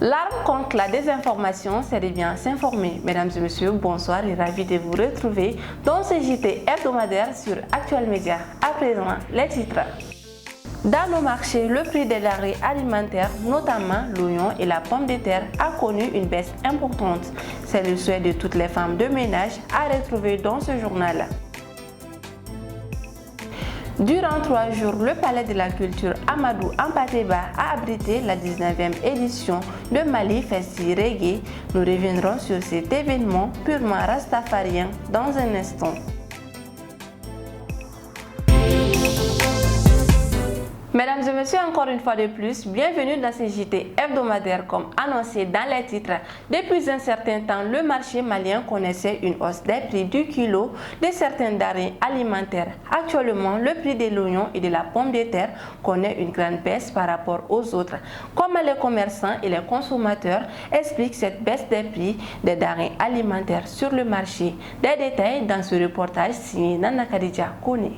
L'arme contre la désinformation, c'est de bien s'informer. Mesdames et messieurs, bonsoir et ravi de vous retrouver dans ce JT hebdomadaire sur Actual Média. À présent, les titres. Dans nos marchés, le prix des denrées alimentaires, notamment l'oignon et la pomme de terre, a connu une baisse importante. C'est le souhait de toutes les femmes de ménage à retrouver dans ce journal. Durant 3 jours, le Palais de la Culture Amadou Ampateba a abrité la 19e édition de Mali Festi Reggae. Nous reviendrons sur cet événement purement rastafarien dans un instant. Mesdames et messieurs, encore une fois de plus, bienvenue dans ce JT hebdomadaire comme annoncé dans les titres. Depuis un certain temps, le marché malien connaissait une hausse des prix du kilo de certains denrées alimentaires. Actuellement, le prix de l'oignon et de la pomme de terre connaît une grande baisse par rapport aux autres. Comment les commerçants et les consommateurs expliquent cette baisse des prix des denrées alimentaires sur le marché? Des détails dans ce reportage signé Nana Kadija Kone.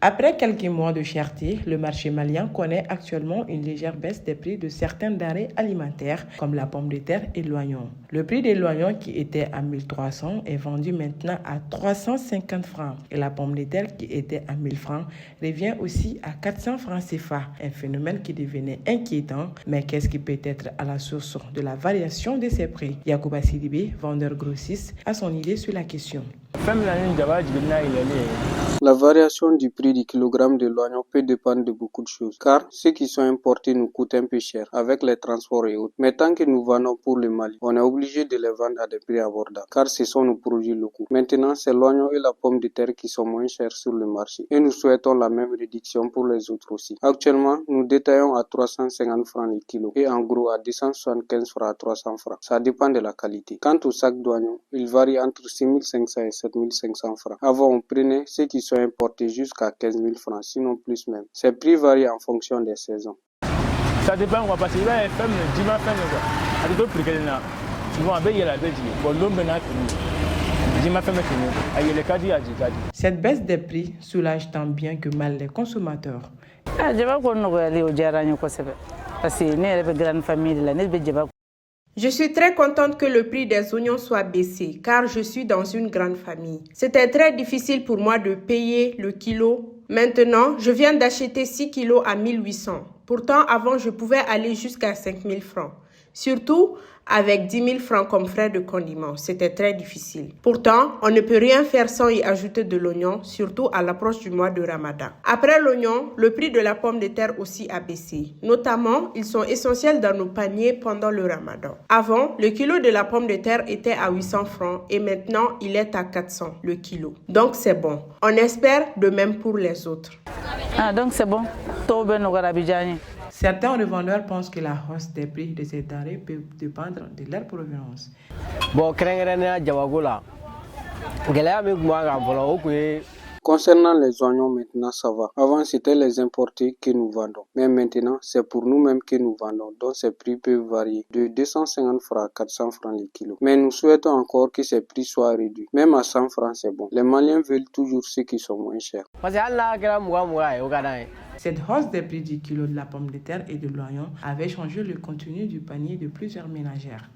Après quelques mois de cherté, le marché malien connaît actuellement une légère baisse des prix de certains denrées alimentaires comme la pomme de terre et l'oignon. Le prix de l'oignon qui était à 1300 est vendu maintenant à 350 francs et la pomme de terre qui était à 1000 francs revient aussi à 400 francs CFA, un phénomène qui devenait inquiétant. Mais qu'est-ce qui peut être à la source de la variation de ces prix? Yacouba Sidibé, vendeur grossiste, a son idée sur la question. La variation du prix du kilogramme de l'oignon peut dépendre de beaucoup de choses, car ceux qui sont importés nous coûtent un peu cher avec les transports et autres. Mais tant que nous vendons pour le Mali, on est obligé de les vendre à des prix abordables, car ce sont nos produits locaux. Maintenant, c'est l'oignon et la pomme de terre qui sont moins chers sur le marché, et nous souhaitons la même réduction pour les autres aussi. Actuellement, nous détaillons à 350 francs le kilo, et en gros à 275 francs à 300 francs. Ça dépend de la qualité. Quant au sac d'oignon, il varie entre 6500 et 7500 francs. Avant, on prenait ceux qui sont importés jusqu'à 15 000 francs, sinon plus même. Ces prix varient en fonction des saisons. Ça dépend, parce qu'il va faire le dimanche, Cette baisse des prix soulage tant bien que mal les consommateurs. Je suis très contente que le prix des oignons soit baissé car je suis dans une grande famille. C'était très difficile pour moi de payer le kilo. Maintenant, je viens d'acheter 6 kilos à 1800. Pourtant, avant, je pouvais aller jusqu'à 5000 francs. Surtout avec 10 000 francs comme frais de condiment. C'était très difficile. Pourtant, on ne peut rien faire sans y ajouter de l'oignon, surtout à l'approche du mois de Ramadan. Après l'oignon, le prix de la pomme de terre aussi a baissé. Notamment, ils sont essentiels dans nos paniers pendant le Ramadan. Avant, le kilo de la pomme de terre était à 800 francs et maintenant, il est à 400 le kilo. Donc, c'est bon. On espère de même pour les autres. Donc c'est bon. Certains revendeurs pensent que la hausse des prix de ces denrées peut dépendre de leur provenance. Concernant les oignons, maintenant ça va. Avant, c'était les importés que nous vendons. Mais maintenant, c'est pour nous-mêmes que nous vendons. Donc, ces prix peuvent varier de 250 francs à 400 francs le kilo. Mais nous souhaitons encore que ces prix soient réduits. Même à 100 francs, c'est bon. Les Maliens veulent toujours ceux qui sont moins chers. Cette hausse des prix du kilo de la pomme de terre et de l'oignon avait changé le contenu du panier de plusieurs ménagères.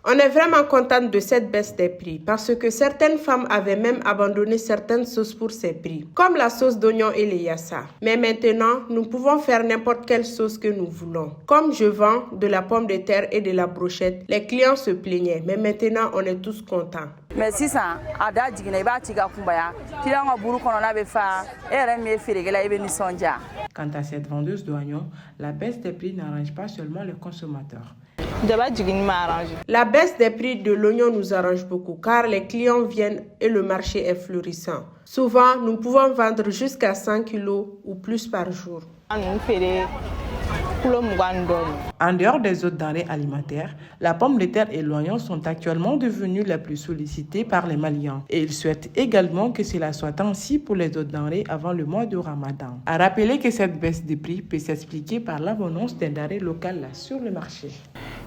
On est vraiment contente de cette baisse des prix parce que certaines femmes avaient même abandonné certaines sauces pour ces prix, comme la sauce d'oignon et les yassa. Mais maintenant, nous pouvons faire n'importe quelle sauce que nous voulons. Comme je vends de la pomme de terre et de la brochette, les clients se plaignaient, mais maintenant on est tous contents. Mais si ça, Quant à cette vendeuse d'oignons, la baisse des prix n'arrange pas seulement les consommateurs. La baisse des prix de l'oignon nous arrange beaucoup car les clients viennent et le marché est florissant. Souvent, nous pouvons vendre jusqu'à 100 kilos ou plus par jour. En dehors des autres denrées alimentaires, la pomme de terre et l'oignon sont actuellement devenus les plus sollicités par les Maliens. Et ils souhaitent également que cela soit ainsi pour les autres denrées avant le mois de Ramadan. À rappeler que cette baisse des prix peut s'expliquer par l'abondance des denrées locales sur le marché.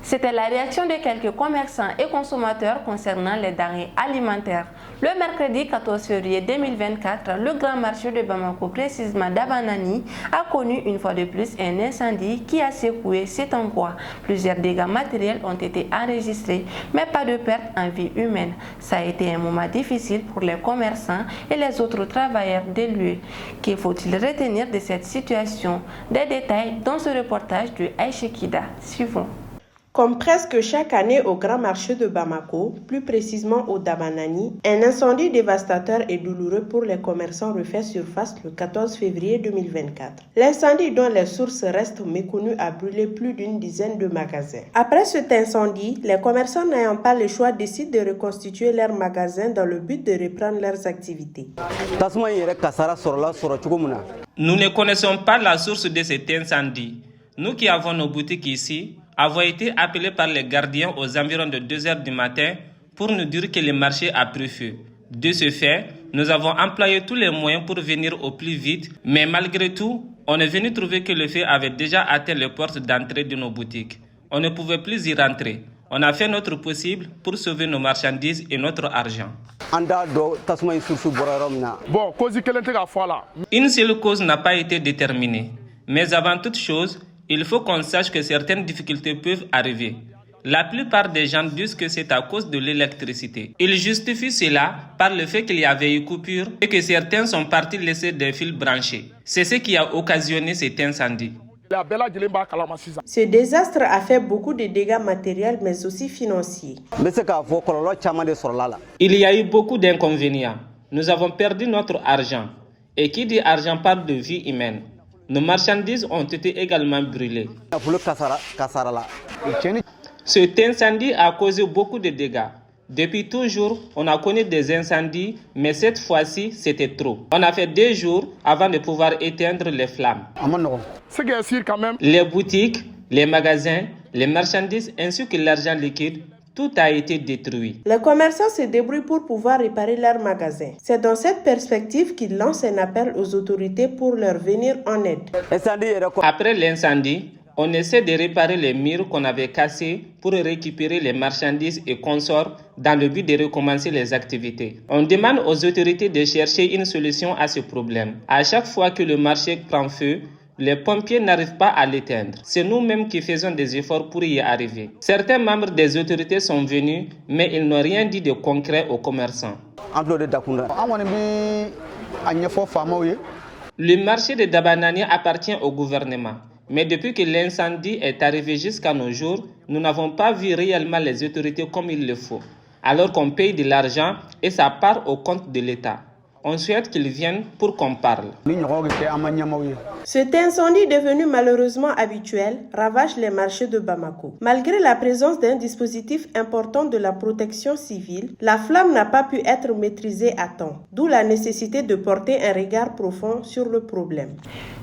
C'était la réaction de quelques commerçants et consommateurs concernant les denrées alimentaires. Le mercredi 14 février 2024, le grand marché de Bamako, précisément d'Abanani, a connu une fois de plus un incendie qui a secoué cet endroit. Plusieurs dégâts matériels ont été enregistrés, mais pas de perte en vie humaine. Ça a été un moment difficile pour les commerçants et les autres travailleurs des lieux. Qu'il faut-il retenir de cette situation? Des détails dans ce reportage de Aïcha Kida. Suivons. Comme presque chaque année au grand marché de Bamako, plus précisément au Dabanani, un incendie dévastateur et douloureux pour les commerçants refait surface le 14 février 2024. L'incendie, dont les sources restent méconnues, a brûlé plus d'une dizaine de magasins. Après cet incendie, les commerçants n'ayant pas le choix décident de reconstituer leurs magasins dans le but de reprendre leurs activités. Nous ne connaissons pas la source de cet incendie. Nous qui avons nos boutiques ici, avons été appelés par les gardiens aux environs de 2 heures du matin pour nous dire que le marché a pris feu. De ce fait, nous avons employé tous les moyens pour venir au plus vite, mais malgré tout, on est venu trouver que le feu avait déjà atteint les portes d'entrée de nos boutiques. On ne pouvait plus y rentrer. On a fait notre possible pour sauver nos marchandises et notre argent. Une seule cause n'a pas été déterminée. Mais avant toute chose, il faut qu'on sache que certaines difficultés peuvent arriver. La plupart des gens disent que c'est à cause de l'électricité. Ils justifient cela par le fait qu'il y avait eu coupure et que certains sont partis laisser des fils branchés. C'est ce qui a occasionné cet incendie. Ce désastre a fait beaucoup de dégâts matériels mais aussi financiers. Il y a eu beaucoup d'inconvénients. Nous avons perdu notre argent. Et qui dit argent parle de vie humaine. Nos marchandises ont été également brûlées. Cet incendie a causé beaucoup de dégâts. Depuis toujours, on a connu des incendies, mais cette fois-ci, c'était trop. On a fait 2 jours avant de pouvoir éteindre les flammes. Les boutiques, les magasins, les marchandises ainsi que l'argent liquide, tout a été détruit. Les commerçants se débrouillent pour pouvoir réparer leurs magasins. C'est dans cette perspective qu'ils lancent un appel aux autorités pour leur venir en aide. Après l'incendie, on essaie de réparer les murs qu'on avait cassés pour récupérer les marchandises et consorts dans le but de recommencer les activités. On demande aux autorités de chercher une solution à ce problème. À chaque fois que le marché prend feu, les pompiers n'arrivent pas à l'éteindre. C'est nous-mêmes qui faisons des efforts pour y arriver. Certains membres des autorités sont venus, mais ils n'ont rien dit de concret aux commerçants. Le marché de Dabanani appartient au gouvernement. Mais depuis que l'incendie est arrivé jusqu'à nos jours, nous n'avons pas vu réellement les autorités comme il le faut. Alors qu'on paye de l'argent et ça part au compte de l'État. On souhaite qu'ils viennent pour qu'on parle. Cet incendie devenu malheureusement habituel ravage les marchés de Bamako. Malgré la présence d'un dispositif important de la protection civile, la flamme n'a pas pu être maîtrisée à temps, d'où la nécessité de porter un regard profond sur le problème.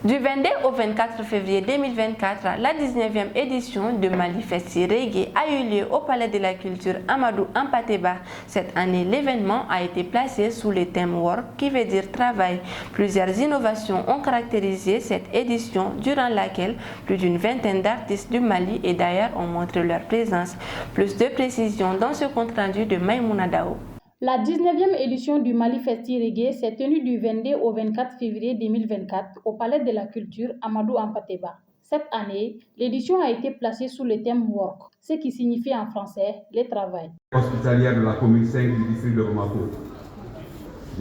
Du 22 au 24 février 2024, la 19e édition de Manifesti Reggae a eu lieu au Palais de la Culture Amadou Hampâté-Bâ. Cette année, l'événement a été placé sous le thème Work, qui veut dire travail. Plusieurs innovations ont caractérisé cette édition, durant laquelle plus d'une vingtaine d'artistes du Mali et d'ailleurs ont montré leur présence. Plus de précisions dans ce compte rendu de Maïmouna Dao. La 19e édition du Manifesti Reggae s'est tenue du 22 au 24 février 2024 au Palais de la Culture Amadou Hampâté-Bâ. Cette année, l'édition a été placée sous le thème Work, ce qui signifie en français le travail. Hospitalière de la commune 5 du district de Bamako.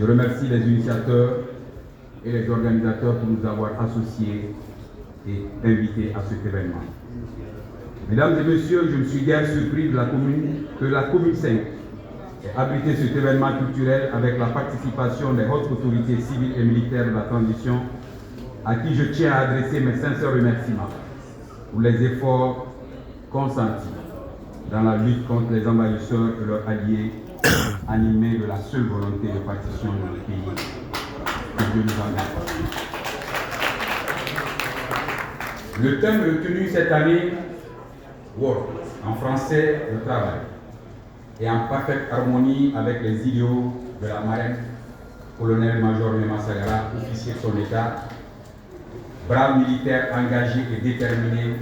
Je remercie les initiateurs et les organisateurs pour nous avoir associés et invités à cet événement. Mesdames et messieurs, je ne suis guère surpris que la commune 5 ait abrité cet événement culturel avec la participation des hautes autorités civiles et militaires de la transition, à qui je tiens à adresser mes sincères remerciements pour les efforts consentis dans la lutte contre les envahisseurs et leurs alliés, animés de la seule volonté de partition de notre pays. Que Dieu nous en garde. Le thème retenu cette année, Work, en français, le travail, est en parfaite harmonie avec les idéaux de la marraine, colonel-major Mema Sagara, officier de son État, brave militaire engagé et déterminé,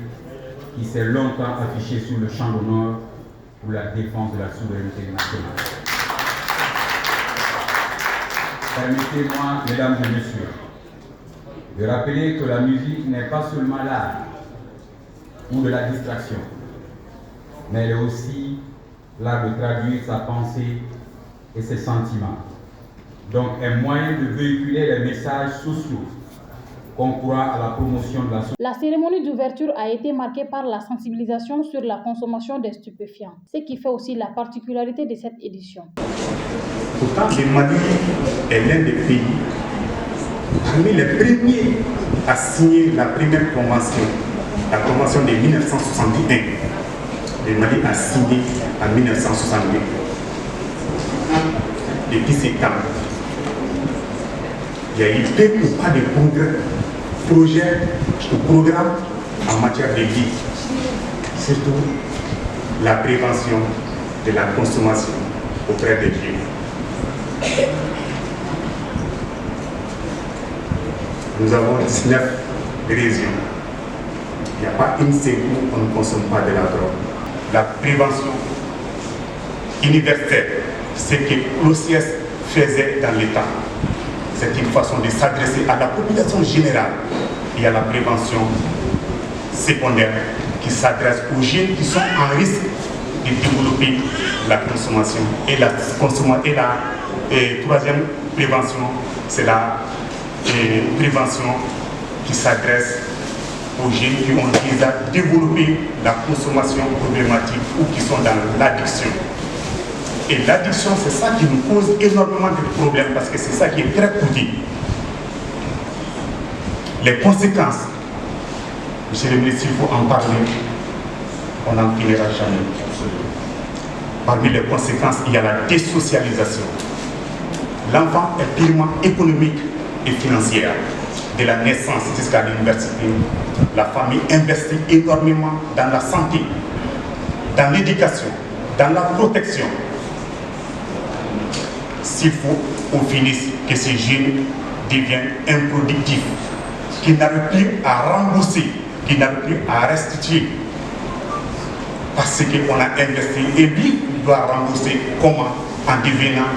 qui s'est longtemps affiché sur le champ d'honneur pour la défense de la souveraineté nationale. Permettez-moi, mesdames et messieurs, de rappeler que la musique n'est pas seulement l'art ou de la distraction, mais elle est aussi l'art de traduire sa pensée et ses sentiments. Donc un moyen de véhiculer les messages sociaux concourant à la promotion de la société. La cérémonie d'ouverture a été marquée par la sensibilisation sur la consommation des stupéfiants, ce qui fait aussi la particularité de cette édition. Pourtant, le Mali est l'un des pays parmi les premiers à signer la première convention, la convention de 1961. Le Mali a signé en 1962. Depuis ce temps, il y a eu peu ou pas de projets ou programmes en matière de vie, surtout la prévention de la consommation auprès des vieux. Nous avons 19 régions. Il n'y a pas une seule où on ne consomme pas de la drogue. La prévention universelle, ce que l'OCS faisait dans l'État, c'est une façon de s'adresser à la population générale et à la prévention secondaire qui s'adresse aux jeunes qui sont en risque de développer la consommation. Et la troisième prévention, c'est la prévention qui s'adresse aux jeunes qui ont déjà développé la consommation problématique ou qui sont dans l'addiction. Et l'addiction, c'est ça qui nous pose énormément de problèmes parce que c'est ça qui est très coûteux. Les conséquences, monsieur le ministre, il faut en parler, on n'en finira jamais. Parmi les conséquences, il y a la désocialisation. L'enfant est purement économique et financière. De la naissance jusqu'à l'université, la famille investit énormément dans la santé, dans l'éducation, dans la protection. S'il faut au finish que ces jeunes deviennent improductifs, qu'ils n'arrivent plus à rembourser, qu'ils n'arrivent plus à restituer, parce qu'on a investi et lui doit rembourser comment? En devenant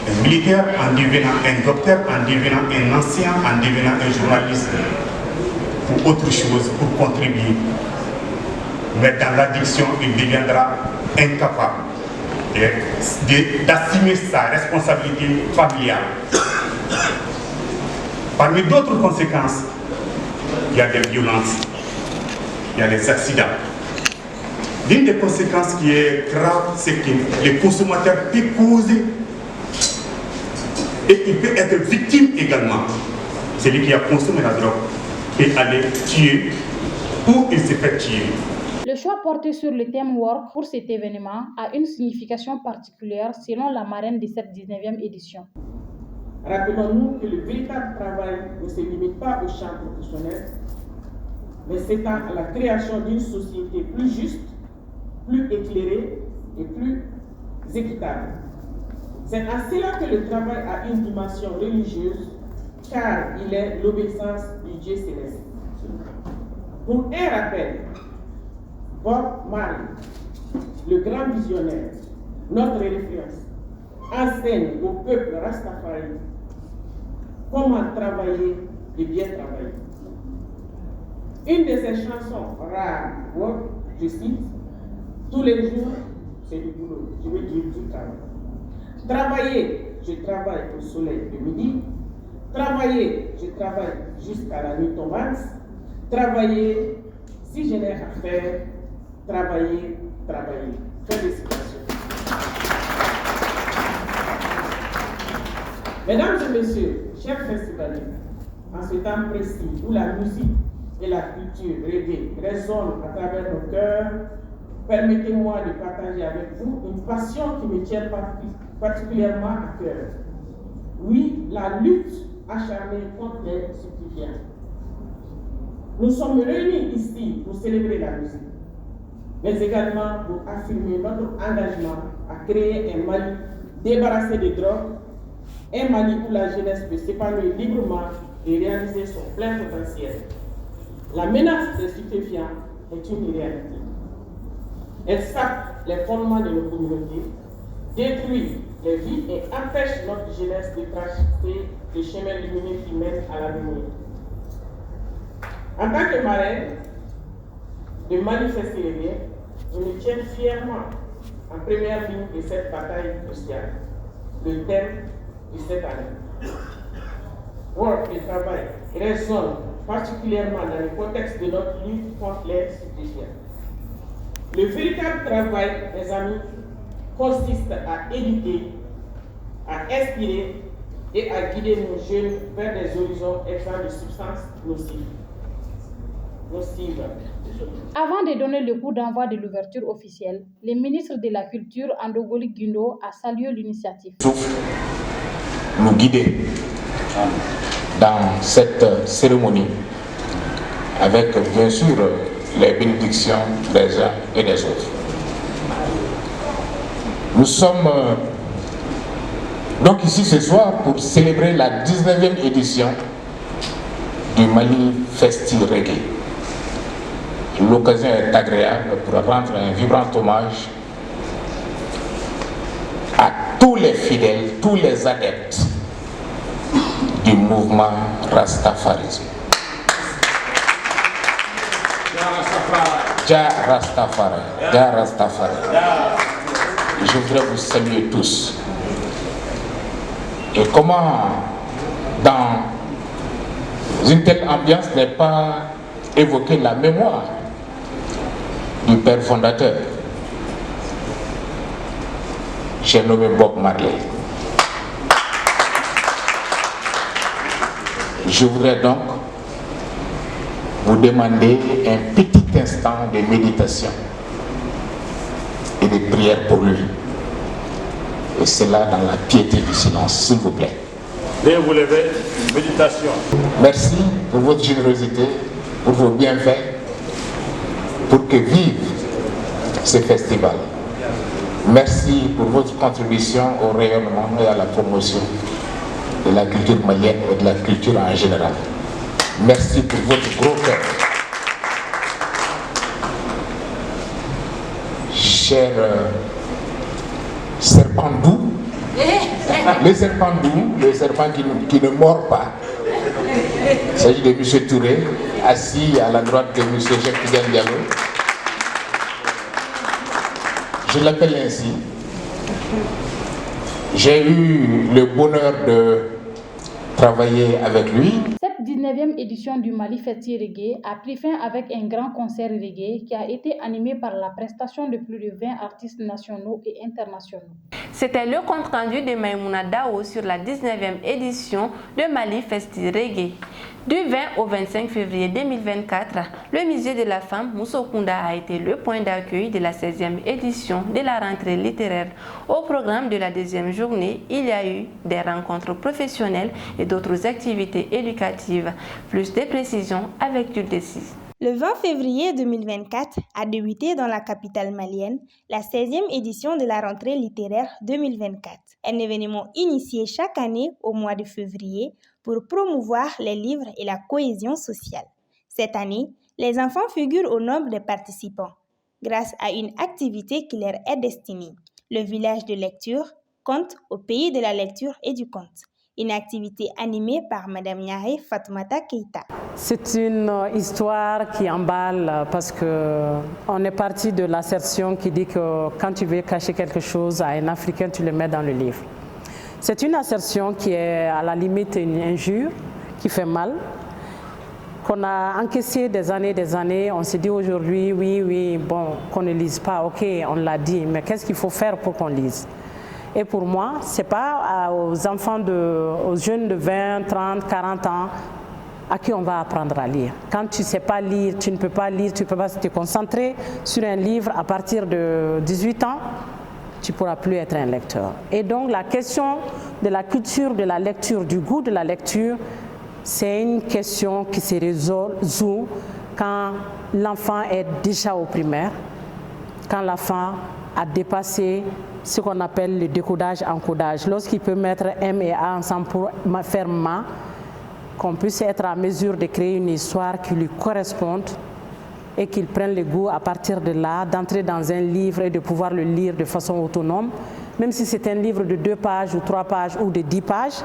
un militaire, en devenant un docteur, en devenant un ancien, en devenant un journaliste, pour autre chose, pour contribuer. Mais dans l'addiction, il deviendra incapable d'assumer sa responsabilité familiale. Parmi d'autres conséquences, il y a des violences, il y a des accidents. L'une des conséquences qui est grave, c'est que les consommateurs peuvent causer et il peut être victime également. Celui qui a consommé la drogue peut aller tuer ou il se fait tuer. Le choix porté sur le thème Work pour cet événement a une signification particulière selon la marraine de cette 19e édition. Rappelons-nous que le véritable travail ne se limite pas au champ professionnel, mais s'étend à la création d'une société plus juste, plus éclairée et plus équitable. C'est à cela que le travail a une dimension religieuse, car il est l'obéissance du Dieu céleste. Pour un rappel, Bob Marley, le grand visionnaire, notre référence, enseigne au peuple Rastafari comment travailler et bien travailler. Une de ses chansons rares, Work, je cite, tous les jours, c'est du boulot, je veux dire du travail. Travailler, je travaille au soleil de midi. Travailler, je travaille jusqu'à la nuit tombante. Travailler, si je n'ai à faire, travailler, travailler. Félicitations. Mesdames et messieurs, chers festivaliers, en ce temps précis où la musique et la culture reggae résonnent à travers nos cœurs, permettez-moi de partager avec vous une passion qui me tient particulièrement à cœur. Oui, la lutte acharnée contre les stupéfiants. Nous sommes réunis ici pour célébrer la musique, mais également pour affirmer notre engagement à créer un Mali débarrassé de drogue, un Mali où la jeunesse peut s'épanouir librement et réaliser son plein potentiel. La menace des stupéfiants est une réalité. Elle sape les fondements de nos communautés, détruit les vies et empêche notre jeunesse de tracer le chemin lumineux qui mène à l'avenir. En tant que marraine de manifester les biens, je me tiens fièrement en première ligne de cette bataille cruciale. Le thème de cette année. Work et travail résonne particulièrement dans le contexte de notre lutte contre les stupéfiants. Le véritable travail, mes amis, consiste à éduquer, à inspirer et à guider nos jeunes vers des horizons exempts de substances nocives. Avant de donner le coup d'envoi de l'ouverture officielle, le ministre de la Culture, Andogoli Guindo, a salué l'initiative. Nous guider dans cette cérémonie avec bien sûr les bénédictions des uns et des autres. Nous sommes donc ici ce soir pour célébrer la 19e édition du Mali Festi Reggae. L'occasion est agréable pour rendre un vibrant hommage à tous les fidèles, tous les adeptes du mouvement Rastafarisme. Ja Rastafari, Ja Rastafari. Je voudrais vous saluer tous. Et comment, dans une telle ambiance, n'est pas évoquer la mémoire du père fondateur, j'ai nommé Bob Marley. Je voudrais donc vous demander un petit instant de méditation et de prière pour lui. Et cela dans la piété du silence, s'il vous plaît. Veuillez vous lever, méditation. Merci pour votre générosité, pour vos bienfaits, pour que vive ce festival. Merci pour votre contribution au rayonnement et à la promotion de la culture malienne et de la culture en général. Merci pour votre gros cœur. Cher serpent doux, le serpent doux, le serpent qui ne mord pas. Il s'agit de M. Touré, assis à la droite de M. Cheikh Tidiane Diallo. Je l'appelle ainsi. J'ai eu le bonheur de travailler avec lui. Cette 19e édition du Mali Festi Reggae a pris fin avec un grand concert reggae qui a été animé par la prestation de plus de 20 artistes nationaux et internationaux. C'était le compte-rendu de Maïmouna Dao sur la 19e édition de Mali Festi Reggae. Du 20 au 25 février 2024, le musée de la femme Moussokunda a été le point d'accueil de la 16e édition de la rentrée littéraire. Au programme de la deuxième journée, il y a eu des rencontres professionnelles et d'autres activités éducatives. Plus de précisions avec Jules Dessis. Le 20 février 2024 a débuté dans la capitale malienne la 16e édition de la rentrée littéraire 2024. Un événement initié chaque année au mois de février pour promouvoir les livres et la cohésion sociale. Cette année, les enfants figurent au nombre des participants grâce à une activité qui leur est destinée. Le village de lecture compte au pays de la lecture et du conte. Une activité animée par Mme Nyare Fatoumata Keita. C'est une histoire qui emballe parce qu'on est parti de l'assertion qui dit que quand tu veux cacher quelque chose à un Africain, tu le mets dans le livre. C'est une assertion qui est à la limite une injure, qui fait mal, qu'on a encaissé des années. On s'est dit aujourd'hui, oui, bon, qu'on ne lise pas, ok, on l'a dit, mais qu'est-ce qu'il faut faire pour qu'on lise? Et pour moi, ce n'est pas aux enfants, aux jeunes de 20, 30, 40 ans à qui on va apprendre à lire. Quand tu ne sais pas lire, tu ne peux pas lire, tu ne peux pas te concentrer sur un livre à partir de 18 ans, tu ne pourras plus être un lecteur. Et donc la question de la culture de la lecture, du goût de la lecture, c'est une question qui se résout quand l'enfant est déjà au primaire, quand l'enfant a dépassé ce qu'on appelle le décodage-encodage. Lorsqu'il peut mettre M et A ensemble pour faire ma, qu'on puisse être en mesure de créer une histoire qui lui corresponde et qu'ils prennent le goût à partir de là d'entrer dans un livre et de pouvoir le lire de façon autonome, même si c'est un livre de 2 pages ou 3 pages ou de 10 pages.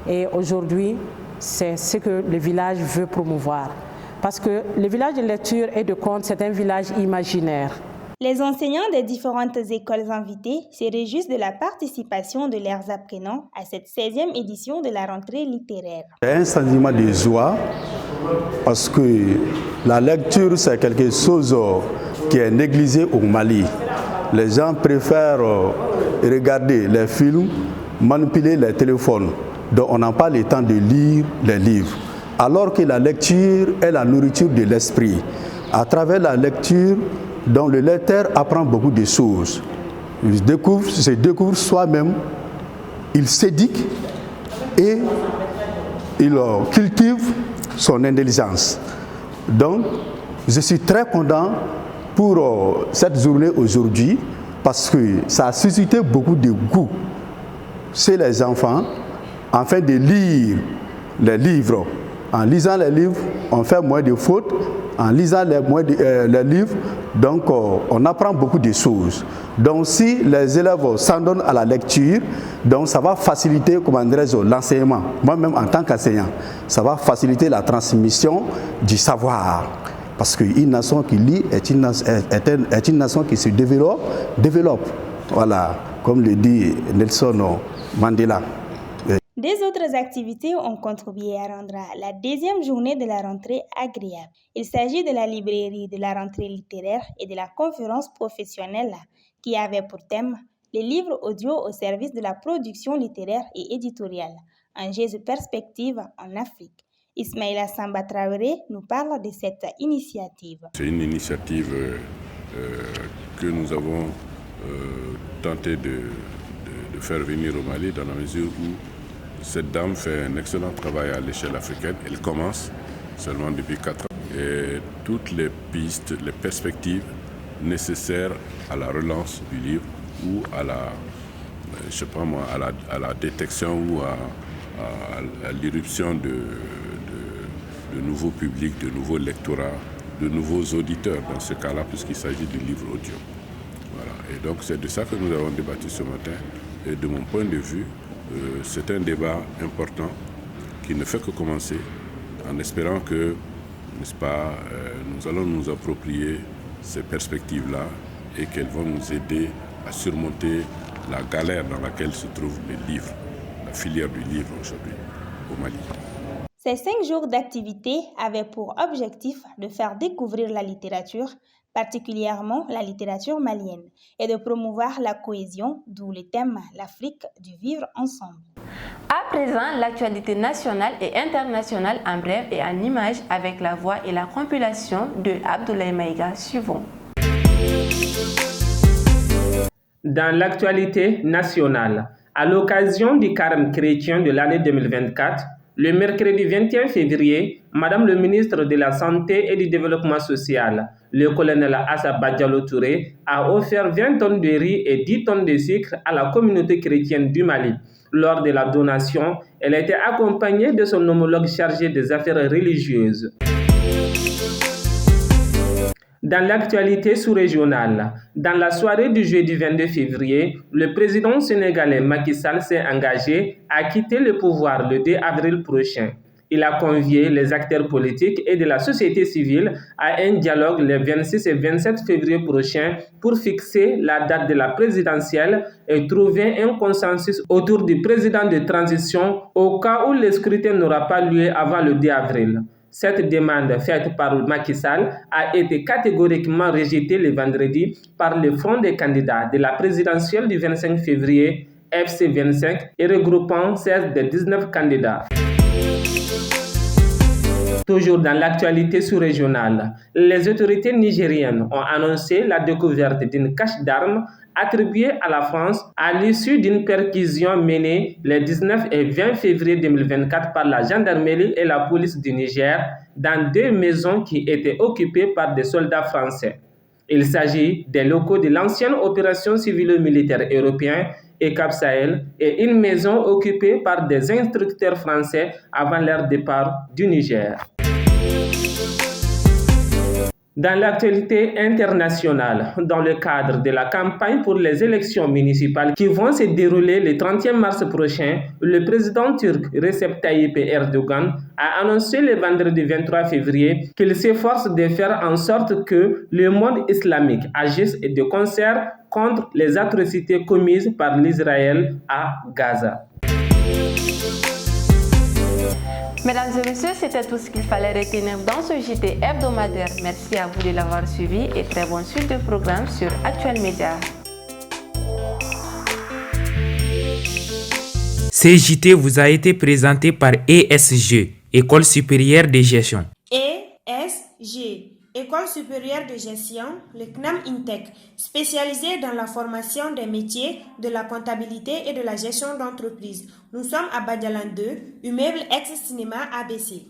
Et aujourd'hui, c'est ce que le village veut promouvoir. Parce que le village de lecture et de contes, c'est un village imaginaire. Les enseignants des différentes écoles invitées se réjouissent de la participation de leurs apprenants à cette 16e édition de la rentrée littéraire. C'est un sentiment de joie parce que la lecture, c'est quelque chose qui est négligé au Mali. Les gens préfèrent regarder les films, manipuler les téléphones, donc on n'a pas le temps de lire les livres. Alors que la lecture est la nourriture de l'esprit. À travers la lecture, donc le lecteur apprend beaucoup de choses. Il se découvre soi-même, il s'éduque et il cultive son intelligence. Donc, je suis très content pour cette journée aujourd'hui parce que ça a suscité beaucoup de goût chez les enfants afin de lire les livres. En lisant les livres, on fait moins de fautes. En lisant les livres, donc on apprend beaucoup de choses. Donc si les élèves s'en donnent à la lecture, donc ça va faciliter, comment dirais-je, l'enseignement. Moi-même en tant qu'enseignant, ça va faciliter la transmission du savoir. Parce qu'une nation qui lit est une nation qui se développe. Voilà, comme le dit Nelson Mandela. Des autres activités ont contribué à rendre la 2e journée de la rentrée agréable. Il s'agit de la librairie de la rentrée littéraire et de la conférence professionnelle qui avait pour thème les livres audio au service de la production littéraire et éditoriale, enjeux et perspectives en Afrique. Ismaïla Samba Traoré nous parle de cette initiative. C'est une initiative que nous avons tenté de faire venir au Mali dans la mesure où cette dame fait un excellent travail à l'échelle africaine. Elle commence seulement depuis 4 ans. Et toutes les pistes, les perspectives nécessaires à la relance du livre ou à la, je sais pas moi, à la détection ou à l'irruption de nouveaux publics, de nouveaux lectorats, de nouveaux auditeurs dans ce cas-là, puisqu'il s'agit du livre audio. Voilà. Et donc c'est de ça que nous avons débattu ce matin. Et de mon point de vue, c'est un débat important qui ne fait que commencer en espérant que, n'est-ce pas, nous allons nous approprier ces perspectives-là et qu'elles vont nous aider à surmonter la galère dans laquelle se trouve les livres, la filière du livre aujourd'hui au Mali. Ces 5 jours d'activité avaient pour objectif de faire découvrir la littérature, particulièrement la littérature malienne, et de promouvoir la cohésion, d'où le thème « L'Afrique du vivre ensemble ». À présent, l'actualité nationale et internationale en bref et en images avec la voix et la compilation de Abdoulaye Maïga. Suivons. Dans l'actualité nationale, à l'occasion du carême chrétien de l'année 2024, le mercredi 21 février, Madame le ministre de la Santé et du Développement social, le colonel Assa Badjalo Touré, a offert 20 tonnes de riz et 10 tonnes de sucre à la communauté chrétienne du Mali. Lors de la donation, elle a été accompagnée de son homologue chargé des affaires religieuses. Dans l'actualité sous-régionale, dans la soirée du jeudi 22 février, le président sénégalais Macky Sall s'est engagé à quitter le pouvoir le 2 avril prochain. Il a convié les acteurs politiques et de la société civile à un dialogue les 26 et 27 février prochains pour fixer la date de la présidentielle et trouver un consensus autour du président de transition au cas où le scrutin n'aura pas lieu avant le 2 avril. Cette demande faite par Macky Sall a été catégoriquement rejetée le vendredi par le Front des candidats de la présidentielle du 25 février, FC25, et regroupant 16 des 19 candidats. Toujours dans l'actualité sous-régionale, les autorités nigériennes ont annoncé la découverte d'une cache d'armes attribuée à la France à l'issue d'une perquisition menée les 19 et 20 février 2024 par la gendarmerie et la police du Niger dans 2 maisons qui étaient occupées par des soldats français. Il s'agit des locaux de l'ancienne opération civilo-militaire européen et Cap Sahel et une maison occupée par des instructeurs français avant leur départ du Niger. Dans l'actualité internationale, dans le cadre de la campagne pour les élections municipales qui vont se dérouler le 30 mars prochain, le président turc Recep Tayyip Erdogan a annoncé le vendredi 23 février qu'il s'efforce de faire en sorte que le monde islamique agisse de concert contre les atrocités commises par l'Israël à Gaza. Mesdames et messieurs, c'était tout ce qu'il fallait retenir dans ce JT hebdomadaire. Merci à vous de l'avoir suivi et très bonne suite de programmes sur Actuel Média. Ce JT vous a été présenté par ESG, École supérieure de gestion. ESG, École supérieure de gestion, le CNAM INTEC, spécialisé dans la formation des métiers de la comptabilité et de la gestion d'entreprise. Nous sommes à Badialan 2, immeuble ex-cinéma ABC.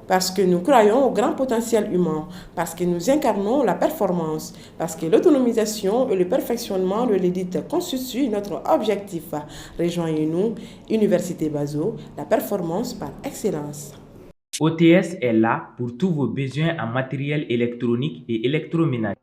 Parce que nous croyons au grand potentiel humain, parce que nous incarnons la performance, parce que l'autonomisation et le perfectionnement de l'élite constituent notre objectif. Rejoignez-nous, Université Bazo, la performance par excellence. OTS est là pour tous vos besoins en matériel électronique et électroménager.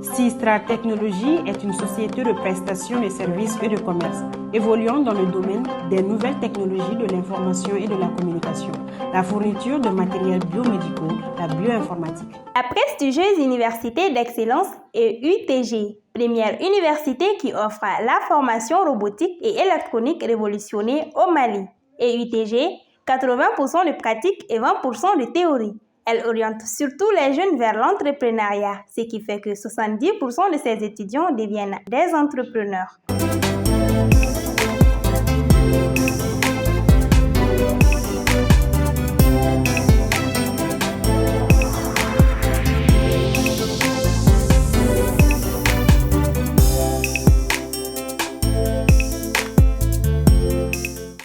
Sistra Technologies est une société de prestation de services et de commerce, évoluant dans le domaine des nouvelles technologies de l'information et de la communication, la fourniture de matériels biomédicaux, la bioinformatique. La prestigieuse université d'excellence est UTG, première université qui offre la formation robotique et électronique révolutionnée au Mali. Et UTG, 80% de pratique et 20% de théorie. Elle oriente surtout les jeunes vers l'entrepreneuriat, ce qui fait que 70% de ses étudiants deviennent des entrepreneurs.